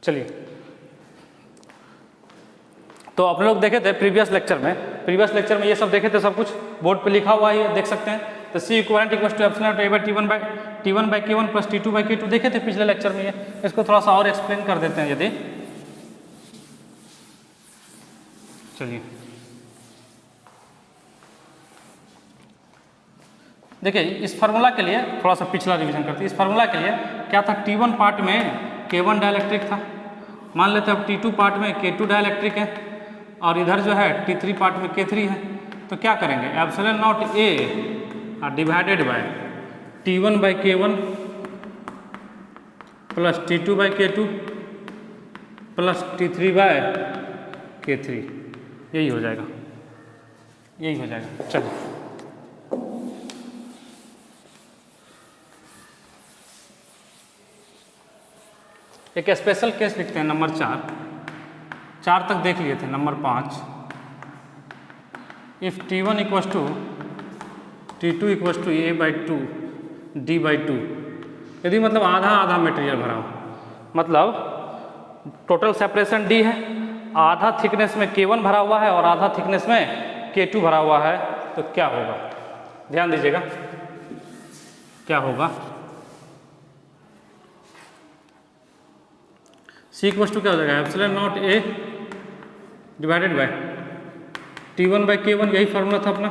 चलिए, तो अपने लोग देखे थे प्रीवियस लेक्चर में ये सब देखे थे, सब कुछ बोर्ड पे लिखा हुआ है, देख सकते हैं। तो C equivalent equals to epsilon naught A by T1 by K1 plus T2 by K2 देखे थे पिछले लेक्चर में। ये इसको थोड़ा सा और एक्सप्लेन कर देते हैं यदि। चलिए देखिए, इस फार्मूला के लिए थोड़ा सा पिछला रिवीजन करते हैं। इस फार्मूला के लिए क्या था, T1 पार्ट में K1 डाइलेक्ट्रिक था, मान लेते हैं अब T2 पार्ट में K2 डाइलेक्ट्रिक है, और इधर जो है T3 पार्ट में K3 है। तो क्या करेंगे, epsilon naught A divided by T1 by K1 plus T2 by K2 plus T3 by K3, यही हो जाएगा, यही हो जाएगा। चलिए एक स्पेशल केस लिखते हैं, नंबर 4 तक देख लिए थे। Number 5, if T1 equals to T2 equals to A by 2 D by 2, यदि मतलब आधा आधा मटेरियल भरा हो, मतलब टोटल सेपरेशन D है, आधा थिकनेस में K1 भरा हुआ है और आधा थिकनेस में K2 भरा हुआ है, तो क्या होगा, ध्यान दीजिएगा क्या होगा। C इक्वल्स टू क्या हो जाएगा, epsilon naught A divided by T1 by K1, यही फार्मूला था अपना,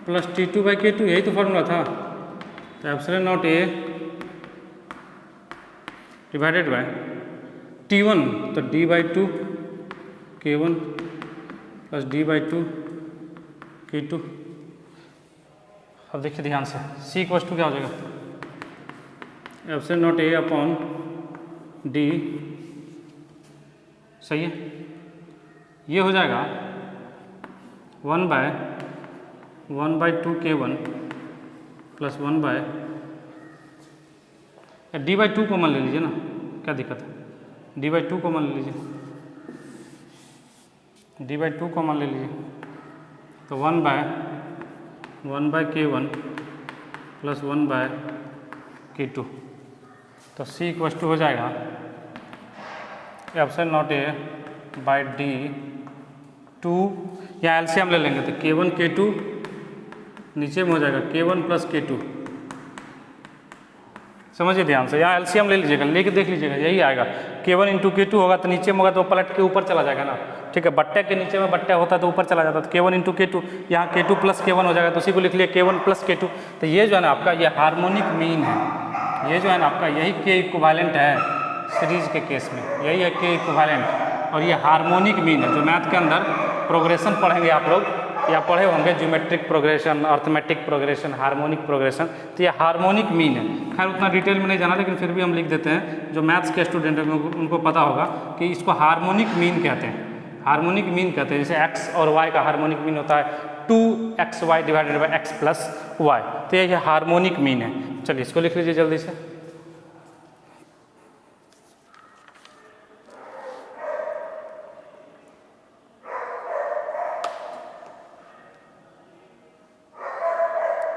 प्लस T2 बाई K2, यही तो फार्मूला था। तो epsilon naught A divided by T1 तो D by 2 K1 plus D by 2 K2। अब देखिए ध्यान से, C इक्वल्स टू क्या हो जाएगा, epsilon naught A upon D, सही है, ये हो जाएगा 1 by 2 K1 plus 1 by D by 2 common ले लीजिए ना, क्या दिक्कत है, D बाई 2 कॉमन ले लीजिए, D बाई 2 कॉमन ले लीजिए, तो 1 bye K1 plus 1 bye K2। तो C इक्वल्स टू हो जाएगा epsilon naught A by D 2, यहाँ एलसीएम ले लेंगे तो K1 K2 नीचे में हो जाएगा K1 प्लस K2, समझिए ध्यान से, यहाँ एलसीएम ले लीजिएगा, लेके देख लीजिएगा, यही आएगा। K1 इंटू K2 होगा तो नीचे में होगा तो पलट के ऊपर चला जाएगा ना, ठीक है, बट्टे के नीचे में बट्टा होता है तो ऊपर चला जाता है, तो K1 इंटू K2, यहाँ K2 प्लस K1 हो जाएगा, तो उसी को लिख लिया K1 प्लस K2। तो ये जो है ना आपका ये हार्मोनिक मीन है, ये जो है ना आपका यही K इक्विवेलेंट है सीरीज के केस में, यही है K इक्विवेलेंट, और ये हार्मोनिक मीन है। जो मैथ के अंदर प्रोग्रेशन पढ़ेंगे आप लोग, या पढ़े होंगे geometric progression, arithmetic progression, harmonic progression, तो ये हार्मोनिक मीन है। खैर उतना डिटेल में नहीं जाना, लेकिन फिर भी हम लिख देते हैं, जो मैथ्स के स्टूडेंट हैं उनको पता होगा कि इसको हार्मोनिक मीन कहते हैं, हार्मोनिक मीन कहते हैं। जैसे x और y का हार्मोनिक मीन होता है 2xy divided by x plus y, तो ये हार्मोनिक मीन है। चलिए इसको लिख लीजिए जल्दी से,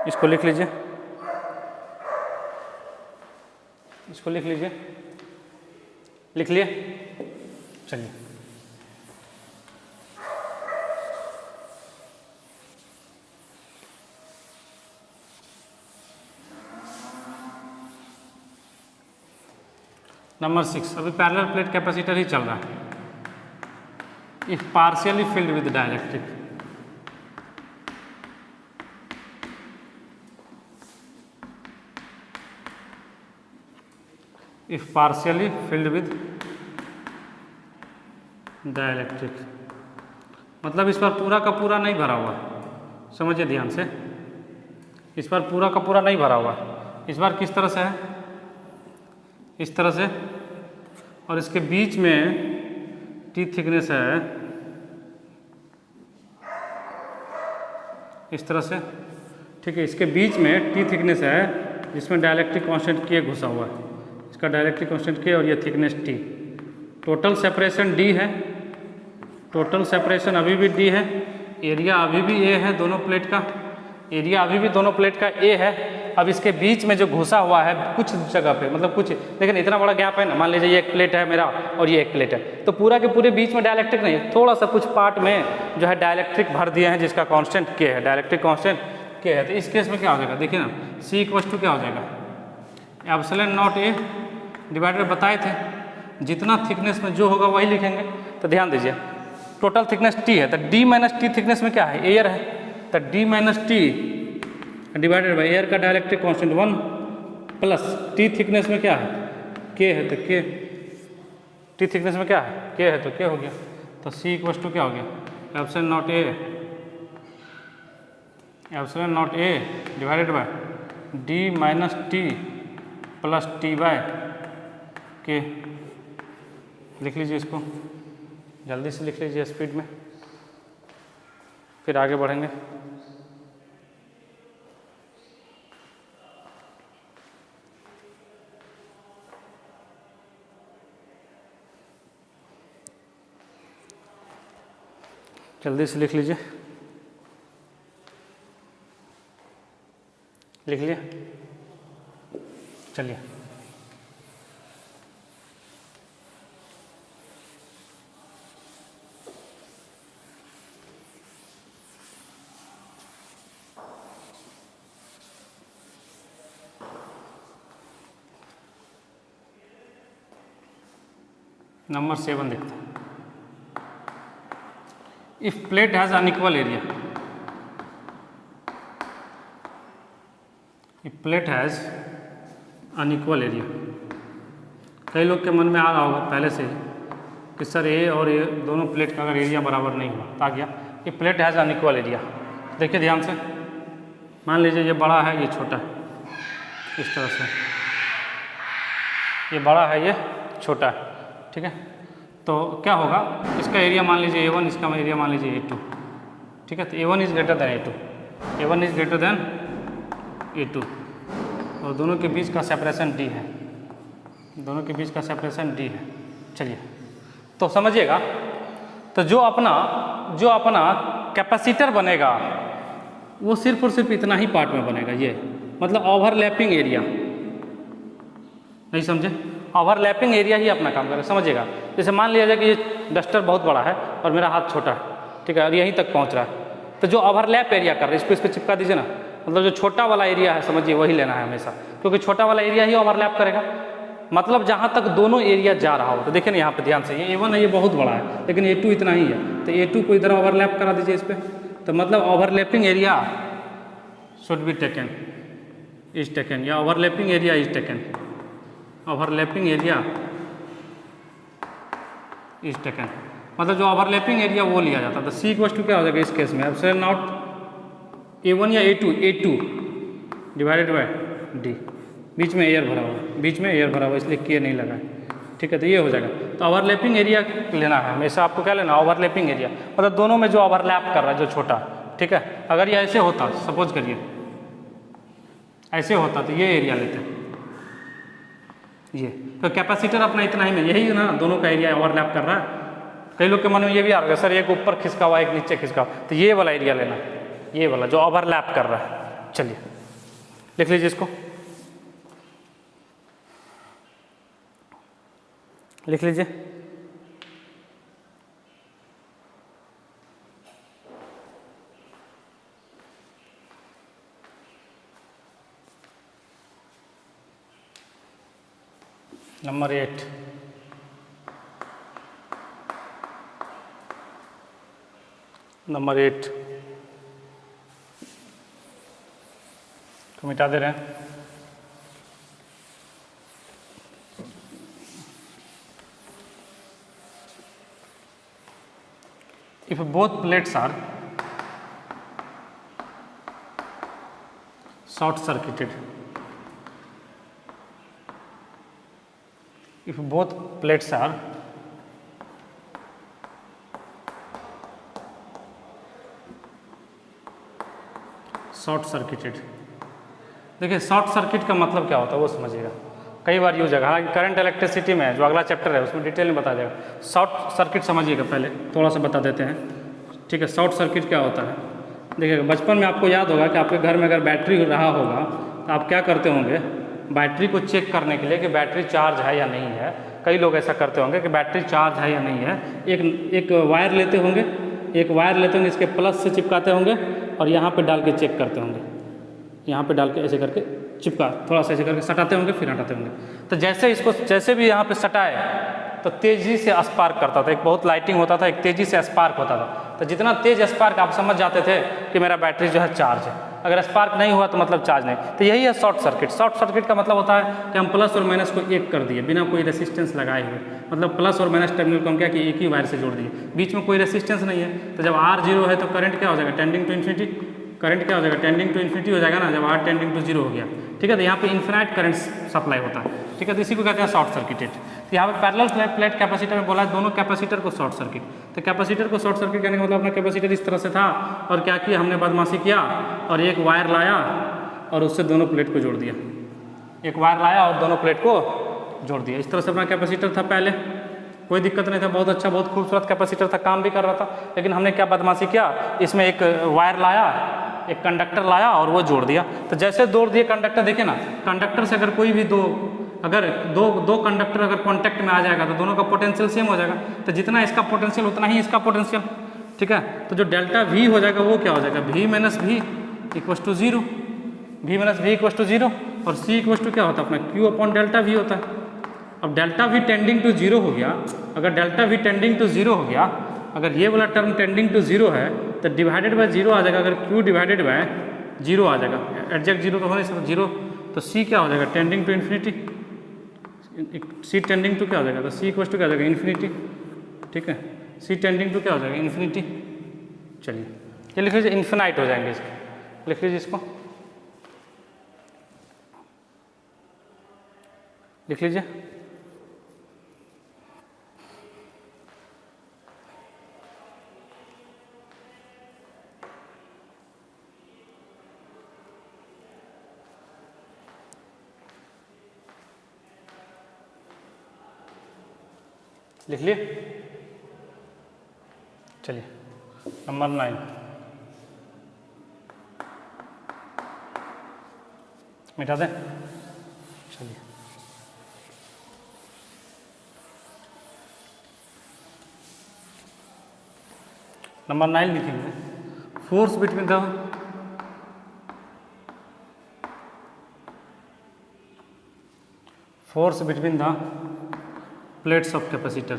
इसको लिख लीजिए, इसको लिख लीजिए, लिख लिए। चलिए नंबर 6, अभी पैरेलल प्लेट कैपेसिटर ही चल रहा है। If partially filled with dielectric, if partially filled with dielectric, मतलब इस पर पूरा का पूरा नहीं भरा हुआ, समझिए ध्यान से, इस पर पूरा का पूरा नहीं भरा हुआ, इस बार किस तरह से है, इस तरह से, और इसके बीच में टी थिकनेस है इस तरह से, ठीक है, इसके बीच में टी थिकनेस है जिसमें डाइलेक्ट्रिक कांस्टेंट के घुसा हुआ है, इसका डाइलेक्ट्रिक कांस्टेंट के और ये thickness T. Total separation D है, टोटल सेपरेशन अभी भी डी है, एरिया अभी भी ए है दोनों प्लेट का, एरिया अभी भी दोनों प्लेट का ए है, अब इसके बीच में जो घुसा हुआ है कुछ जगह पे, मतलब कुछ, लेकिन इतना बड़ा गैप है ना, मान लीजिए ये एक प्लेट है मेरा और ये एक प्लेट है, तो पूरा के पूरे बीच में डाइलेक्ट्रिक नहीं है, थोड़ा सा कुछ पार्ट में जो है डाइलेक्ट्रिक भर दिए हैं जिसका कांस्टेंट के है, डाइलेक्ट्रिक कांस्टेंट के है। तो इस केस में क्या हो जाएगा, देखिए ना, C इक्वल्स टू क्या हो जाएगा, एप्सिलॉन नॉट A डिवाइडेड, बताए थे जितना थिकनेस में जो होगा वही लिखेंगे। तो ध्यान दीजिए टोटल थिकनेस T है, तो D माइनस टी थिकनेस में क्या है, एयर है, तो D minus t divided by air का dielectric constant 1 plus T thickness में क्या है, K है, तो K T थिकनेस में क्या है, K है, तो K हो गया। तो C इक्वल्स टू क्या हो गया, epsilon naught A divided by D minus T plus T by K। लिख लीजिए इसको, जल्दी से लिख लीजिए स्पीड में, फिर आगे बढ़ेंगे। जल्दी से लिख लीजिए, लिख लिया, चलिए। नंबर 7 देखते हैं। If plate has unequal area, if plate has unequal area, कई लोग के मन में आ रहा होगा पहले से ही कि सर ए और ए दोनों प्लेट का अगर एरिया बराबर नहीं हुआ तो आ गया। ये प्लेट हैज़ अनइक्वल एरिया, देखिए ध्यान से, मान लीजिए ये बड़ा है ये छोटा है, इस तरह से ये बड़ा है ये छोटा है, ठीक है। तो क्या होगा, इसका एरिया मान लीजिए A1, इसका एरिया मान लीजिए A2, ठीक है। तो A1 is greater than A2, A1 is greater than A2, और दोनों के बीच का सेपरेशन D है, दोनों के बीच का सेपरेशन D है। चलिए तो समझिएगा, तो जो अपना कैपेसिटर बनेगा वो सिर्फ और सिर्फ इतना ही पार्ट में बनेगा, ये मतलब ओवरलैपिंग एरिया, नहीं समझे, ओवरलैपिंग एरिया ही अपना काम करेगा, समझिएगा। जैसे मान लिया जाए कि ये डस्टर बहुत बड़ा है और मेरा हाथ छोटा है, ठीक है, और यहीं तक पहुंच रहा है, तो जो ओवरलैप एरिया कर रहा है इसको इस पर चिपका दीजिए ना, मतलब जो छोटा वाला एरिया है समझिए वही लेना है हमेशा, क्योंकि छोटा वाला एरिया ही ओवरलैप करेगा, मतलब जहाँ तक दोनों एरिया जा रहा हो। तो देखिए ना यहाँ पे ध्यान से, ये A1 है ये बहुत बड़ा है, लेकिन A2 इतना ही है, तो A2 को इधर ओवरलैप करा दीजिए इस पर, तो मतलब overlapping area should be taken, is taken, या overlapping area is taken, overlapping area is taken, मतलब जो ओवरलैपिंग एरिया वो लिया जाता है। तो C इक्वल्स टू क्या हो जाएगा इस केस में, एप्सिलॉन नॉट A1 या A2 डिवाइडेड बाय D, बीच में एयर भरा हुआ, बीच में एयर भरा हुआ इसलिए K नहीं लगा है, ठीक है। तो ये हो जाएगा, तो ओवरलैपिंग एरिया लेना है हमेशा आपको, क्या लेना, ओवरलैपिंग एरिया, मतलब दोनों में जो ओवरलैप कर रहा है जो छोटा, ठीक है। अगर ये ऐसे होता, सपोज करिए ऐसे होता, तो ये एरिया लेते हैं, ये तो कैपेसिटर अपना इतना ही में, यही ना दोनों का एरिया ओवरलैप कर रहा है। कई लोग के मन में ये भी आ रहा है सर एक ऊपर खिसका हुआ एक नीचे खिसका हुआ, तो ये वाला एरिया लेना, ये वाला जो ओवरलैप कर रहा है। चलिए लिख लीजिए इसको, लिख लीजिए, नंबर 8, नंबर 8 को मिटा दे रहे हैं। If both plates are short circuited, if both plates are short circuited, देखिए शॉर्ट सर्किट का मतलब क्या होता है वो समझिएगा, कई बार यूज है, हालांकि करंट इलेक्ट्रिसिटी में जो अगला चैप्टर है उसमें डिटेल में बताया जाएगा। शॉर्ट सर्किट समझिएगा, पहले थोड़ा सा बता देते हैं, ठीक है। शॉर्ट सर्किट क्या होता है, देखिएगा बचपन में आपको याद होगा कि आपके घर में अगर बैटरी रहा होगा आप क्या करते होंगे, बैटरी को चेक करने के लिए कि बैटरी चार्ज है या नहीं है, कई लोग ऐसा करते होंगे कि बैटरी चार्ज है या नहीं है, एक वायर लेते होंगे, इसके प्लस से चिपकाते होंगे और यहाँ पे डाल के चेक करते होंगे, यहाँ पे डाल के ऐसे करके चिपका, थोड़ा सा ऐसे करके सटाते होंगे फिर हटाते होंगे। तो जैसे भी यहाँ पे सटाए तो तेज़ी से स्पार्क करता था, एक बहुत लाइटिंग होता था, एक तेज़ी से स्पार्क होता था। तो जितना तेज स्पार्क आप समझ जाते थे कि मेरा बैटरी जो है चार्ज है, अगर स्पार्क नहीं हुआ तो मतलब चार्ज नहीं। तो यही है शॉर्ट सर्किट। शॉर्ट सर्किट का मतलब होता है कि हम प्लस और माइनस को एक कर दिए बिना कोई रेसिस्टेंस लगाए हुए, मतलब प्लस और माइनस टर्मिनल को हम क्या कि एक ही वायर से जोड़ दिए, बीच में कोई रेसिस्टेंस नहीं है। तो जब R 0 है तो करंट क्या हो जाएगा, टेंडिंग टू इन्फिनिटी, करंट क्या हो जाएगा, टेंडिंग टू इन्फिनिटी हो जाएगा ना, जब R टेंडिंग टू 0 हो गया। ठीक है, तो यहाँ पे इन्फिनाइट करंट सप्लाई होता है। ठीक है, तो इसी को कहते हैं शॉर्ट सर्किटेड। तो यहाँ पे पैरेलल प्लेट कैपेसिटर में बोला है दोनों कैपेसिटर को शॉर्ट सर्किट। तो कैपेसिटर को शॉर्ट सर्किट करने का मतलब अपना कैपेसिटर इस तरह से था और क्या किया हमने, बदमाशी किया और एक वायर लाया और उससे दोनों प्लेट को जोड़ दिया, एक वायर लाया और दोनों प्लेट को जोड़ दिया। इस तरह से अपना कैपेसिटर था पहले, कोई दिक्कत नहीं था, बहुत अच्छा बहुत खूबसूरत कैपेसिटर था, काम भी कर रहा था। लेकिन हमने क्या बदमाशी किया, इसमें एक वायर लाया, एक कंडक्टर लाया और वो जोड़ दिया। तो जैसे जोड़ दिए कंडक्टर, देखिए ना, कंडक्टर से अगर कोई भी दो कंडक्टर अगर कॉन्टैक्ट में आ जाएगा तो दोनों का पोटेंशियल सेम हो जाएगा। तो जितना इसका पोटेंशियल उतना ही इसका पोटेंशियल। ठीक है, तो जो डेल्टा V हो जाएगा वो क्या हो जाएगा, V minus V equals to 0, V minus V equals to 0 और C इक्वस टू क्या होता है अपना Q अपॉन डेल्टा V होता है। अब डेल्टा V टेंडिंग टू 0 हो गया, अगर डेल्टा V टेंडिंग टू 0 हो गया, अगर ये वाला टर्म टेंडिंग टू 0 है तो डिवाइडेड बाय 0 आ जाएगा, अगर Q डिवाइडेड बाय 0 आ जाएगा, एग्जैक्ट 0 तो हो नहीं सकता 0, तो C क्या हो जाएगा, tending to infinity, C tending to क्या हो जाएगा, तो C इक्वस टू क्या हो जाएगा, इन्फिनिटी। ठीक है, C टेंडिंग टू क्या हो जाएगा, इन्फिनिटी। चलिए ये लिख लीजिए, इन्फिनाइट हो जाएंगे इसके, लिख लीजिए इसको, लिख लीजिए। लिख लिए, चलिए नंबर 9 मिटा दें। चलिए नंबर 9 लिखेंगे, force between the plates of capacitor।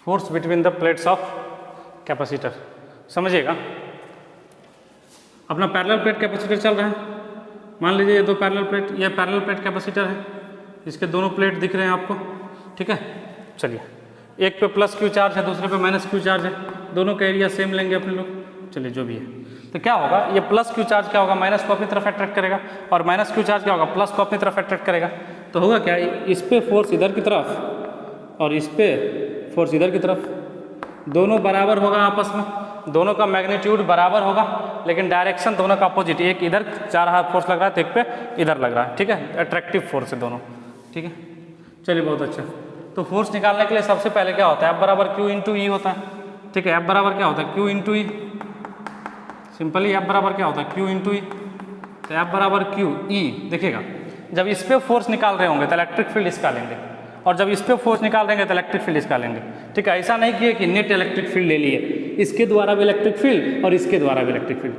Force between the plates of capacitor, समझिएगा। अपना पैरेलल प्लेट कैपेसिटर चल रहा है, मान लीजिए ये दो पैरेलल प्लेट, ये पैरेलल प्लेट कैपेसिटर है, इसके दोनों प्लेट दिख रहे हैं आपको। ठीक है, चलिए एक पे प्लस Q चार्ज है, दूसरे पे माइनस Q चार्ज है, दोनों का एरिया सेम लेंगे अपने लोग। चलिए जो भी है, तो क्या होगा, ये प्लस Q चार्ज क्या होगा, माइनस को अपनी तरफ अट्रैक्ट करेगा, और माइनस Q चार्ज क्या होगा, प्लस को अपनी तरफ अट्रैक्ट करेगा। तो होगा क्या, इस पे फोर्स इधर की तरफ और इस पे फोर्स इधर की तरफ, दोनों बराबर होगा आपस में, दोनों का मैग्नीट्यूड बराबर होगा, लेकिन डायरेक्शन दोनों का अपोजिट, एक इधर जा रहा फोर्स लग रहा है तो एक पे इधर लग रहा है। ठीक है, अट्रैक्टिव फोर्स है दोनों। ठीक है, चलिए बहुत अच्छा। तो फोर्स निकालने के लिए सबसे पहले क्या होता है, F बराबर Q इंटू ई होता है। ठीक है, F बराबर क्या होता है, Q इंटू ई, सिंपली F बराबर क्या होता है, Q इंटू ई। तो F बराबर Q ई, देखिएगा जब इस पे फोर्स निकाल रहे होंगे तो इलेक्ट्रिक फील्ड इसका लेंगे, और जब इस पे फोर्स निकाल देंगे तो इलेक्ट्रिक फील्ड इसका लेंगे। ठीक है, ऐसा नहीं किए कि नेट इलेक्ट्रिक फील्ड ले लिए, इसके द्वारा भी इलेक्ट्रिक फील्ड और इसके द्वारा भी इलेक्ट्रिक फील्ड।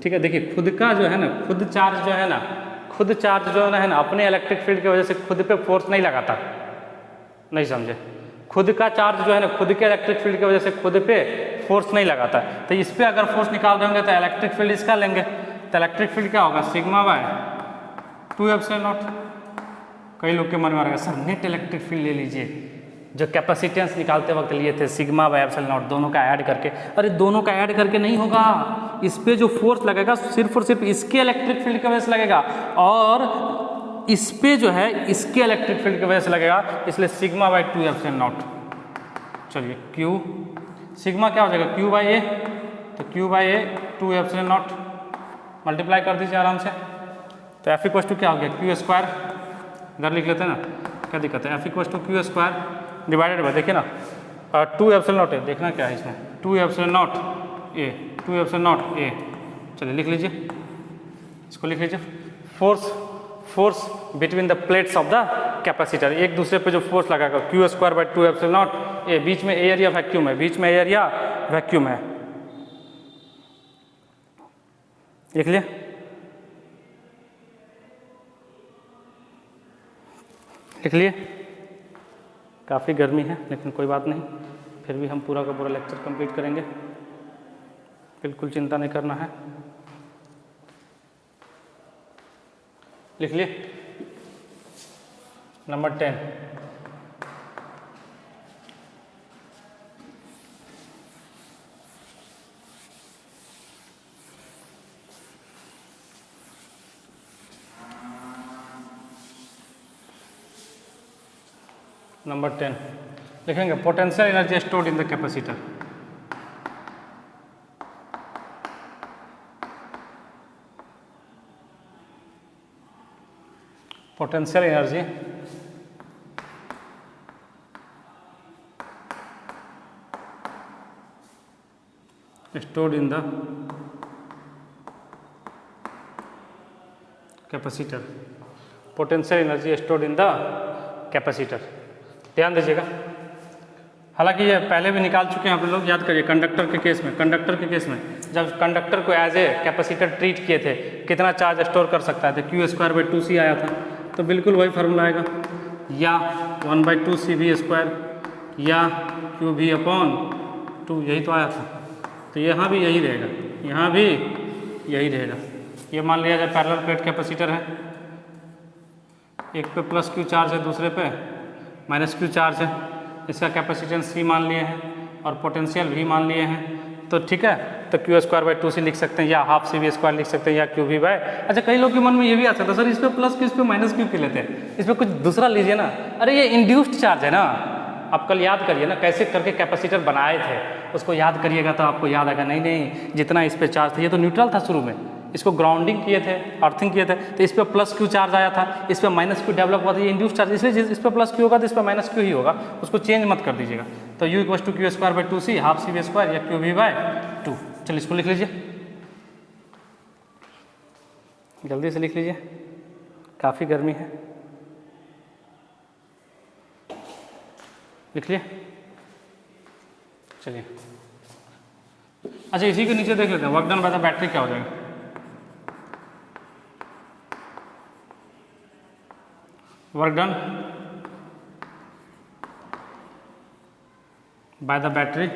ठीक है, देखिए खुद का जो है ना, खुद चार्ज जो है ना अपने इलेक्ट्रिक फील्ड की वजह से खुद पे फोर्स नहीं लगाता, नहीं समझे, खुद का चार्ज जो है ना खुद के इलेक्ट्रिक फील्ड की वजह से खुद पे फोर्स नहीं लगाता। तो इस पे अगर फोर्स निकाल देंगे तो इलेक्ट्रिक फील्ड इसका लेंगे, तो इलेक्ट्रिक फील्ड क्या होगा, सिग्मा बाय 2 एप्सिलॉन नॉट। कई लोग के मन में आ रहा है सर नेट इलेक्ट्रिक फील्ड ले लीजिए, जो कैपेसिटेंस निकालते वक्त लिए थे सिग्मा बाय एप्सिलॉन नॉट, दोनों का ऐड करके। अरे दोनों का ऐड करके नहीं होगा, इस पे जो फोर्स लगेगा सिर्फ और सिर्फ इसके इलेक्ट्रिक फील्ड की वजह से लगेगा, और इस पे जो है इसके इलेक्ट्रिक फील्ड की वजह से लगेगा, इसलिए सिग्मा बाय 2 एप्सिलॉन नॉट। चलिए Q सिग्मा क्या हो जाएगा, Q बाई ए, तो Q by A 2 epsilon not, multiply कर दीजिए आराम से। तो F इक्वस टू क्या हो गया, Q स्क्वायर, इधर लिख लेते हैं ना, क्या दिक्कत है, F equals to Q square divided by, देखिए ना 2 एप्सिलॉन नॉट ए, देखना क्या है इसमें 2 epsilon naught A, 2 epsilon naught A. चलिए लिख लीजिए, इसको लिख लीजिए, force between the plates of the capacitor, एक दूसरे पे जो फोर्स लगाएगा q square by 2 epsilon naught A, बीच में एयर या वैक्यूम है, बीच में एयर या वैक्यूम है, लिख लिया। लिख लिए, काफ़ी गर्मी है लेकिन कोई बात नहीं, फिर भी हम पूरा का पूरा लेक्चर कंप्लीट करेंगे, बिल्कुल चिंता नहीं करना है। लिख लिए नंबर 10, नंबर 10 लिखेंगे potential energy stored in the capacitor. Potential energy stored in the capacitor, potential energy stored in the capacitor. ध्यान दीजिएगा, हालांकि ये पहले भी निकाल चुके हैं आप लोग, याद करिए कंडक्टर के केस में, जब कंडक्टर को एज ए कैपेसिटर ट्रीट किए थे, कितना चार्ज स्टोर कर सकता है, तो क्यू स्क्वायर बाई 2c आया था, तो बिल्कुल वही फार्मूला आएगा, या 1/2cv² या क्यू भी अपॉन 2, यही तो आया था, तो यहाँ भी यही रहेगा, यहाँ भी यही रहेगा। ये मान लिया जाए पैरेलल प्लेट कैपेसिटर है, एक पे प्लस क्यू चार्ज है, दूसरे पे माइनस क्यू चार्ज है, इसका कैपेसिटेंस C मान लिए हैं और पोटेंशियल V मान लिए हैं, तो ठीक है, तो क्यू स्क्वायर बाई 2c लिख सकते हैं, या हाफ CV² लिख सकते हैं, या क्यू भी बाय। अच्छा, कई लोग के मन में ये भी आ सकता है, सर इस पर प्लस क्यू, इस पर माइनस क्यू क्यों लेते हैं, इस पर कुछ दूसरा लीजिए ना। अरे ये इंड्यूस्ड चार्ज है ना, आप कल याद करिए ना कैसे करके कैपेसिटर बनाए थे, उसको याद करिएगा तो आपको याद आएगा, नहीं जितना इस पर चार्ज था, ये तो न्यूट्रल था शुरू में, इसको ग्राउंडिंग किए थे, अर्थिंग किए थे, तो इस पर प्लस क्यू चार्ज आया था, इस पर माइनस क्यू डेवलप हुआ था, ये इंड्यूस चार्ज, इसलिए इस पर प्लस क्यू होगा तो इस पर माइनस क्यू ही होगा, उसको चेंज मत कर दीजिएगा। तो U = Q square by 2c, half CV² या क्यू भी बाय 2। चलिए इसको लिख लीजिए, जल्दी से लिख लीजिए, काफ़ी गर्मी है, लिख लिए। चलिए अच्छा, इसी के नीचे देख लेते हैं work done by the battery क्या हो जाएगा। Work done by the battery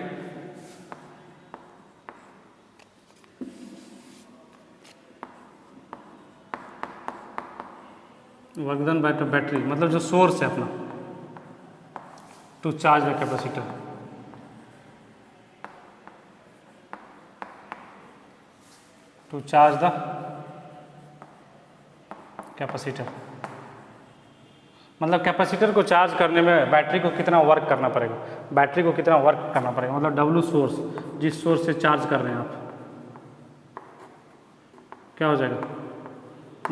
work done by the battery मतलब जो सोर्स है अपना, to charge the capacitor, to charge the capacitor, मतलब कैपेसिटर को चार्ज करने में बैटरी को कितना वर्क करना पड़ेगा, बैटरी को कितना वर्क करना पड़ेगा, मतलब W सोर्स, जिस सोर्स से चार्ज कर रहे हैं आप, क्या हो जाएगा,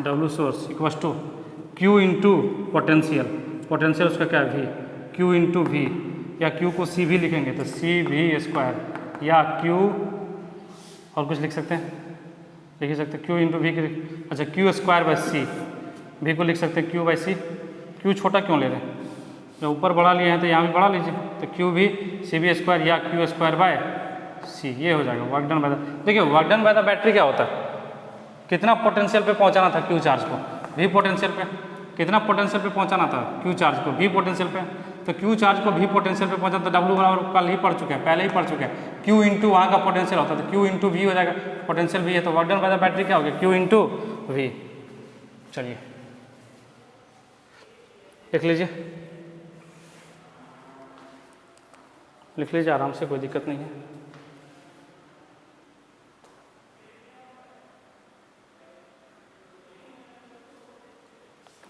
W source equals to Q into potential, potential उसका क्या है V, Q इंटू V, या Q को C भी लिखेंगे तो CV², या Q और कुछ लिख सकते हैं, लिख ही सकते हैं Q इंटू V के, अच्छा Q square by C, V को लिख सकते हैं Q बाई C। Q छोटा क्यों ले रहे हैं, जब ऊपर बड़ा लिए हैं तो यहाँ भी बड़ा लीजिए, तो Q भी CV² या Q स्क्वायर बाय C, ये हो जाएगा वर्क डन बाय द। देखिए work done by the battery क्या होता है, कितना पोटेंशियल पे पहुँचाना था Q चार्ज को, V पोटेंशियल पे, कितना पोटेंशियल पे पहुँचाना था Q चार्ज को, V पोटेंशियल पे, तो Q चार्ज को V पोटेंशियल पे पहुँचा तो W बराबर कल ही पढ़ चुके हैं, पहले ही पढ़ चुके हैं, Q इंटू वहाँ का पोटेंशियल होता है तो Q इंटू V हो जाएगा, पोटेंशियल V है तो work done by the battery क्या हो गया, Q इंटू V। चलिए लिख लीजिए, लिख लीजिए आराम से, कोई दिक्कत नहीं है।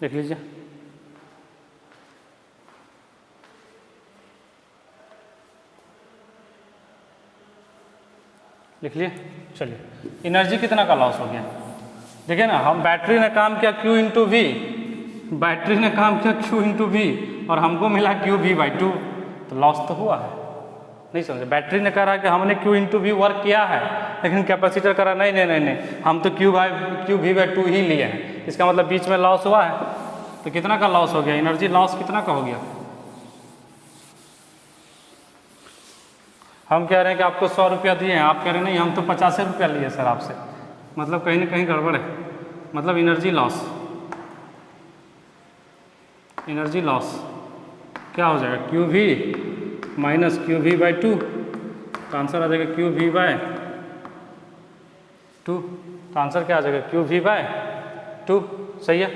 लिख लीजिए, लिख लिए। चलिए एनर्जी कितना का लॉस हो गया, देखिए ना, हम बैटरी ने काम किया Q इंटू V, बैटरी ने काम किया Q इंटू V और हमको मिला Q V बाई 2, तो लॉस तो हुआ है, नहीं समझे। बैटरी ने कह रहा है कि हमने Q इंटू वी वर्क किया है, लेकिन कैपेसिटर कह रहा नहीं, हम तो Q वी बाई 2 ही लिए हैं, इसका मतलब बीच में लॉस हुआ है। तो कितना का लॉस हो गया, एनर्जी लॉस कितना का हो गया। हम कह रहे हैं कि आपको 100 रुपया दिए हैं, आप कह रहे हैं नहीं हम तो 50 रुपया लिए सर आपसे, मतलब कहीं ना कहीं गड़बड़ है। मतलब एनर्जी लॉस क्या हो जाएगा, Q V minus Q V by 2, तो आंसर आ जाएगा क्यू वी बाय 2। तो आंसर क्या आ जाएगा, क्यू वी बाय 2, सही है।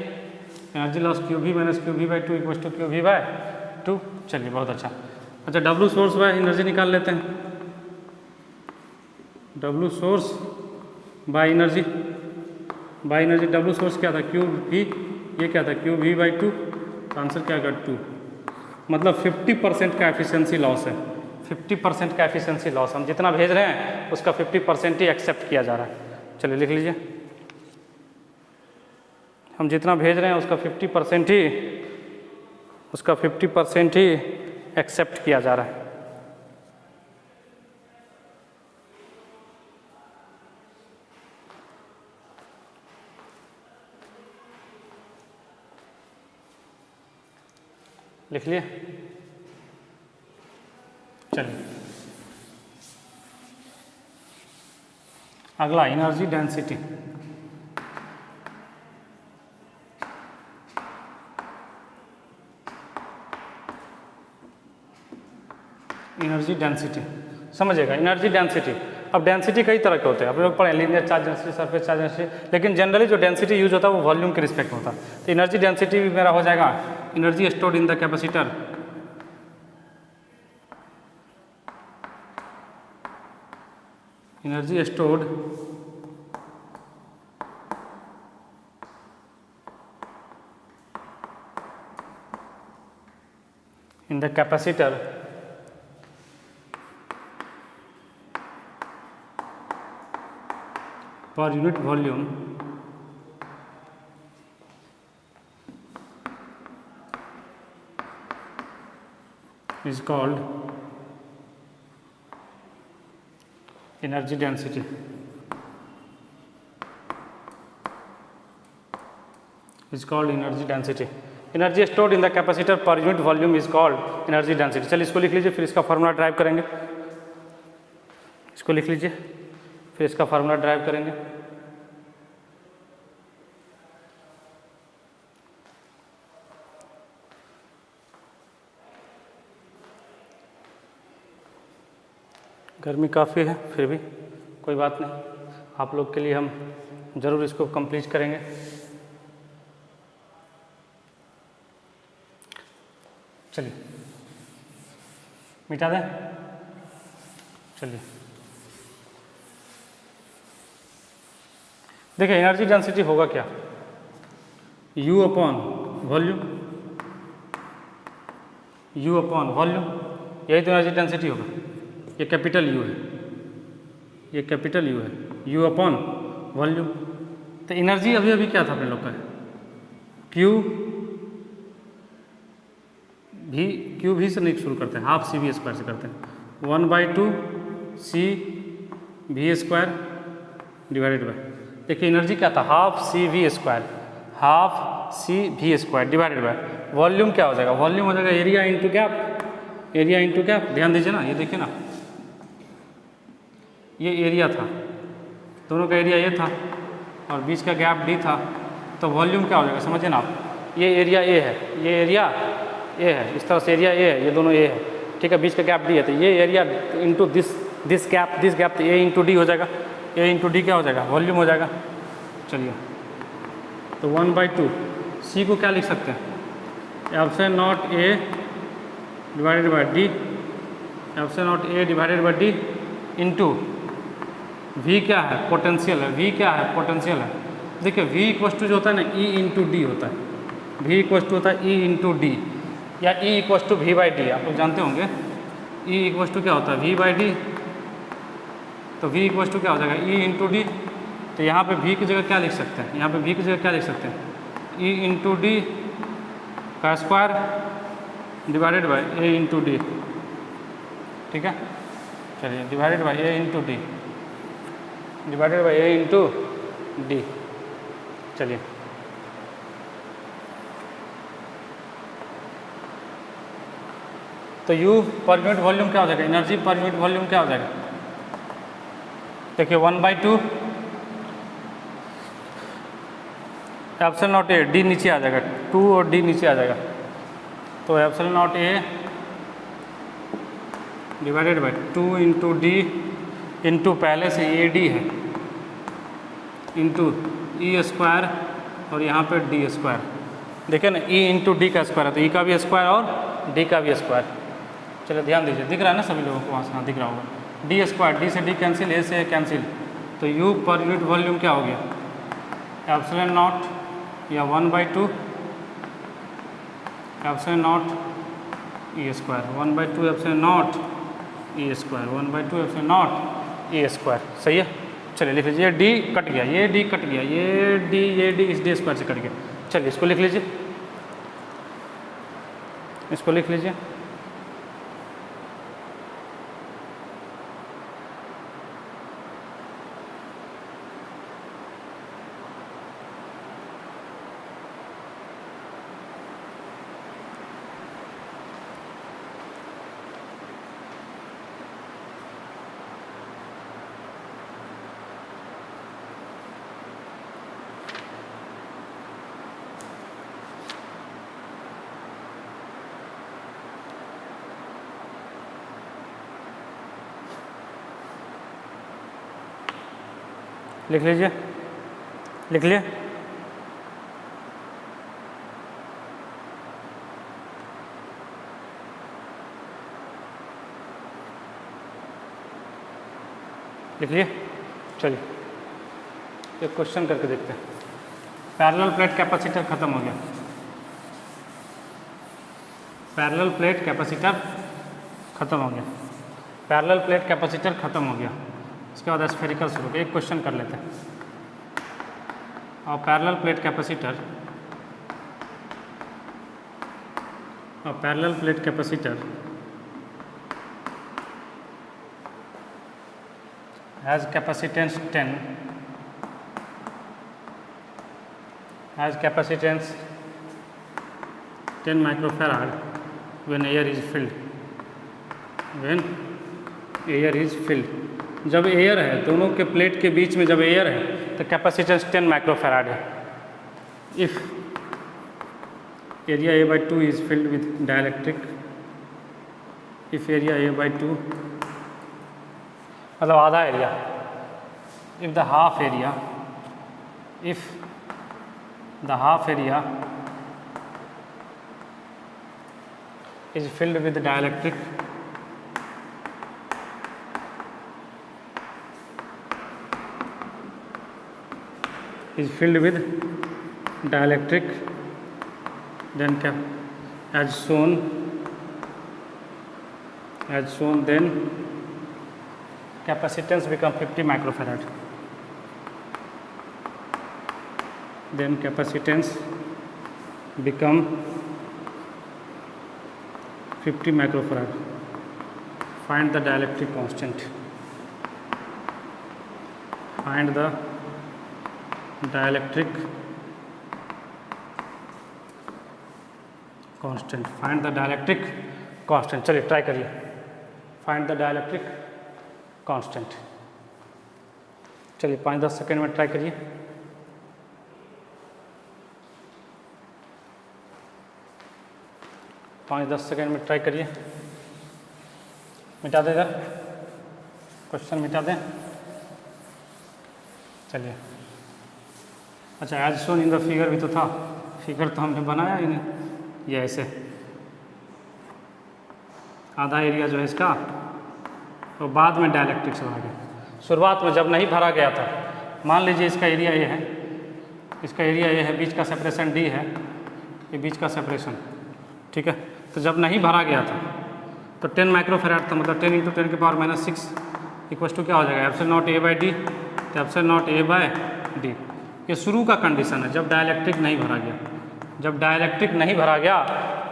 Energy loss Q V minus Q V by 2 equal to Q V by 2। चलिए बहुत अच्छा। अच्छा डब्लू सोर्स बाय एनर्जी निकाल लेते हैं। W source by energy W source क्या था, क्यू वी, ये क्या था क्यू वी बाई 2, तो आंसर क्या आएगा 2। मतलब 50% का एफिशिएंसी लॉस है, 50% का एफिशिएंसी लॉस। हम जितना भेज रहे हैं उसका 50% ही एक्सेप्ट किया जा रहा है। चलिए लिख लीजिए, हम जितना भेज रहे हैं उसका 50% ही एक्सेप्ट किया जा रहा है। लिख लिए, चलिए अगला एनर्जी डेंसिटी। एनर्जी डेंसिटी समझिएगा, एनर्जी डेंसिटी। अब डेंसिटी कई तरह के होते हैं, आप लोग पढ़े linear charge density, surface charge density, लेकिन जनरली जो डेंसिटी यूज होता है वो वॉल्यूम के रिस्पेक्ट होता है। तो एनर्जी डेंसिटी भी मेरा हो जाएगा energy stored in the capacitor energy stored in the capacitor per unit volume is called energy density. Is called energy density. Energy stored in the capacitor per unit volume is called energy density. चलिए इसको लिख लीजिए, फिर इसका formula drive करेंगे। इसको लिख लीजिए, फिर इसका फार्मूला ड्राइव करेंगे। गर्मी काफ़ी है, फिर भी कोई बात नहीं, आप लोग के लिए हम ज़रूर इसको कंप्लीट करेंगे। चलिए मिटा दें। चलिए देखिए एनर्जी डेंसिटी होगा क्या, U upon volume, U upon volume, यही तो एनर्जी डेंसिटी होगा। ये कैपिटल U है, ये कैपिटल U है, U अपॉन वॉल्यूम। तो एनर्जी अभी अभी क्या था अपने लोग का, क्यू भी से नहीं शुरू करते हैं, हाफ सी वी स्क्वायर से करते हैं। 1/2 C V square divided by, देखिए एनर्जी क्या था, half C V square divided by volume. क्या हो जाएगा, वॉल्यूम हो जाएगा एरिया इंटू गैप। ध्यान दीजिए ना, ये देखिए ना, ये एरिया था, दोनों का एरिया ये था और बीच का गैप डी था, तो वॉल्यूम क्या हो जाएगा समझिए ना आप, ये एरिया ए है, ये एरिया ए है, इस तरह से एरिया ए है, ये दोनों ए है, ठीक है, बीच का गैप डी है, तो ये एरिया इंटू दिस गैप तो ए इंटू डी हो जाएगा, ए इंटू डी क्या हो जाएगा, वॉल्यूम हो जाएगा। चलिए तो 1/2 सी को क्या लिख सकते हैं, epsilon naught A divided by D, epsilon naught A divided by D into V क्या है, पोटेंशियल है, वी क्या है, पोटेंशियल है। देखिए वी इक्वल टू जो होता है ना, ई इंटू डी होता है, वी इक्वल टू होता है ई इंटू डी या E equal to V by D, आप लोग जानते होंगे। ई इक्वल टू क्या होता है, वी बाई डी, तो वी इक्वल टू क्या हो जाएगा, ई इंटू डी। तो यहाँ पे वी की जगह क्या लिख सकते हैं, यहाँ पे वी की जगह क्या लिख सकते हैं, ई इंटू डी का square divided by A into D, ठीक है। चलिए divided by A into D, divided by A into D. चलिए तो U पर यूनिट वॉल्यूम क्या हो जाएगा, एनर्जी पर यूनिट वॉल्यूम क्या हो जाएगा, देखिए 1/2 एप्सिलॉन नॉट ए, डी नीचे आ जाएगा, 2 और डी नीचे आ जाएगा, तो epsilon naught A divided by 2 into D into पहले से ए डी है इंटू ई स्क्वायर और यहाँ पे डी स्क्वायर। देखिए ना ई इंटू डी का स्क्वायर है तो ई का भी स्क्वायर और डी का भी स्क्वायर। चलो ध्यान दीजिए, दिख रहा है ना सभी लोगों को वहाँ से, हाँ दिख रहा होगा। डी स्क्वायर, डी से डी कैंसिल, ए से ए कैंसिल, तो यू पर यूनिट वॉल्यूम क्या हो गया, एप्सिलॉन नॉट या 1/2 epsilon not E square, 1/2 epsilon not E square, 1/2 epsilon not E square. सही है। चलिए लिख लीजिए, डी कट गया, ये डी कट गया, ये डी इस डी स्क्वायर से कट गया। चलिए इसको लिख लीजिए, इसको लिख लीजिए, लिख लीजिए, लिख लिए। लिख लिए। चलिए एक क्वेश्चन करके देखते हैं। पैरेलल प्लेट कैपेसिटर खत्म हो गया, पैरेलल प्लेट कैपेसिटर खत्म हो गया, पैरेलल प्लेट कैपेसिटर खत्म हो गया। इसके बाद स्फेरिकल शुरू एक क्वेश्चन कर लेते हैं। और पैरेलल प्लेट कैपेसिटर, और parallel plate capacitor has capacitance 10, has capacitance 10 microfarad when air is filled, when air is filled। जब एयर है, दोनों के प्लेट के बीच में जब एयर है तो कैपेसिटेंस 10 माइक्रोफैराड है। If area A/2 is filled with dielectric, if area A/2 मतलब आधा area, if the half area, if the half area is filled with dielectric, is filled with dielectric, then as shown then capacitance become 50 microfarad, then capacitance become 50 microfarad। find the dielectric constant, find the dielectric constant, find the dielectric constant। चलिए try करिए, find the dielectric constant। चलिए 5-10 second में try करिए। पाँच 10 second में try करिए। मिटा दे इधर, क्वेश्चन मिटा दें। चलिए अच्छा, as shown in the figure भी तो था, फिगर तो हमने बनाया ही नहीं। ये ऐसे आधा एरिया जो है इसका, तो बाद में डायलेक्ट्रिक से भरा गया। शुरुआत में जब नहीं भरा गया था, मान लीजिए इसका एरिया ये है, इसका एरिया ये है, बीच का सेपरेशन डी है, ये बीच का सेपरेशन, ठीक है। तो जब नहीं भरा गया था तो 10 माइक्रोफैराड था, मतलब 10 × 10⁻⁶ इक्वल टू क्या हो जाएगा, एप्सिलॉन नॉट A/D, तो एप्सिलॉन नॉट A/D। ये शुरू का कंडीशन है, जब डाइलेक्ट्रिक नहीं भरा गया। जब डाइलेक्ट्रिक नहीं भरा गया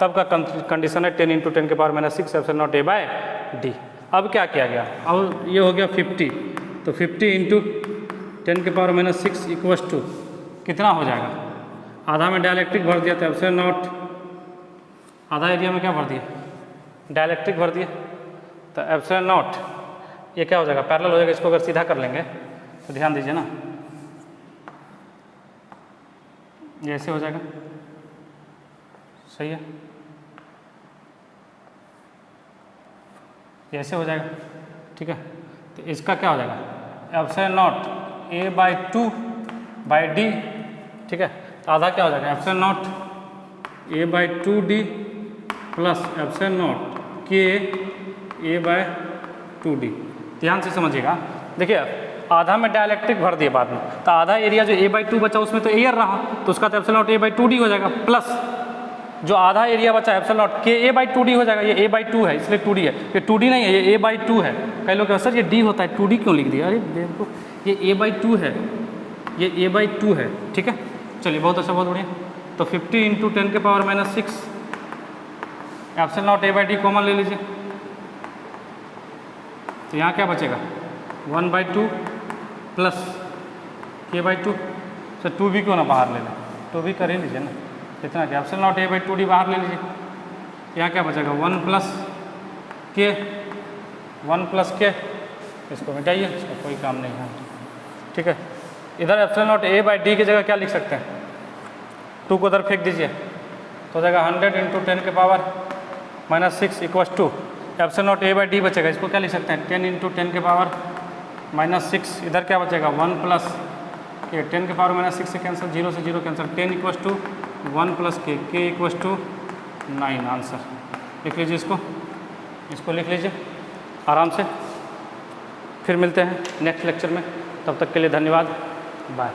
तब का कंडीशन है 10 × 10⁻⁶ एप्सिलॉन नॉट A/D। अब क्या किया गया, अब ये हो गया 50, तो 50 इंटू 10⁻⁻6 इक्वस टू कितना हो जाएगा, आधा में डायलैक्ट्रिक भर दिया तो एप्सिलॉन नॉट, आधा एरिया में क्या भर दिया, डायलैक्ट्रिक भर दिया, तो एप्सिलॉन नॉट ये क्या हो जाएगा, पैरेलल हो जाएगा। इसको अगर सीधा कर लेंगे तो ध्यान दीजिए ना, ये ऐसे हो जाएगा, सही है, ये ऐसे हो जाएगा, ठीक है। तो इसका क्या हो जाएगा, एप्सिलॉन नॉट a/2/d, ठीक है। तो आधा क्या हो जाएगा, epsilon not a/2d plus epsilon not k a/2d। ध्यान से समझिएगा, देखिए आधा में डायलैक्ट्रिक भर दिए बाद में, तो आधा एरिया जो a/2 बचा उसमें तो एयर रहा, तो उसका तो एप्सिलॉन नॉट a/2d हो जाएगा, प्लस जो आधा एरिया बचा एप्सिलॉन नॉट k a/2d हो जाएगा। ये a/2 है इसलिए 2d है, ये 2d नहीं है, ये a/2 है। कई लोग कहते सर ये d होता है 2d क्यों लिख दिया, अरे देखो ये a/2 है, ये a/2 है, ठीक है। चलिए बहुत अच्छा, बहुत बढ़िया। तो 50 into 10⁻⁻6 epsilon naught a/d common ले लीजिए, तो यहाँ क्या बचेगा 1/2 प्लस k/2, तो 2b क्यों ना बाहर ले लें, 2b कर ही लीजिए ना, कितना क्या एप्सिलॉन नॉट a/2d बाहर ले लीजिए, यहाँ क्या बचेगा 1 प्लस k, इसको मिटाइए, इसका कोई काम नहीं है, ठीक है। इधर एप्सिलॉन नॉट a/d की जगह क्या लिख सकते हैं, 2 को उधर फेंक दीजिए, तो हो जाएगा 100 into 10⁻⁻6 equals to epsilon naught a/d बचेगा, इसको क्या लिख सकते हैं 10 इंटू 10⁻�6, इधर क्या बचेगा 1 प्लस k, 10⁻⁻6 से कैंसिल, 0 से 0 cancel, 10 equals to 1 plus k equals to 9, answer लिख लीजिए, इसको लिख लीजिए आराम से। फिर मिलते हैं नेक्स्ट लेक्चर में, तब तक के लिए धन्यवाद, बाय।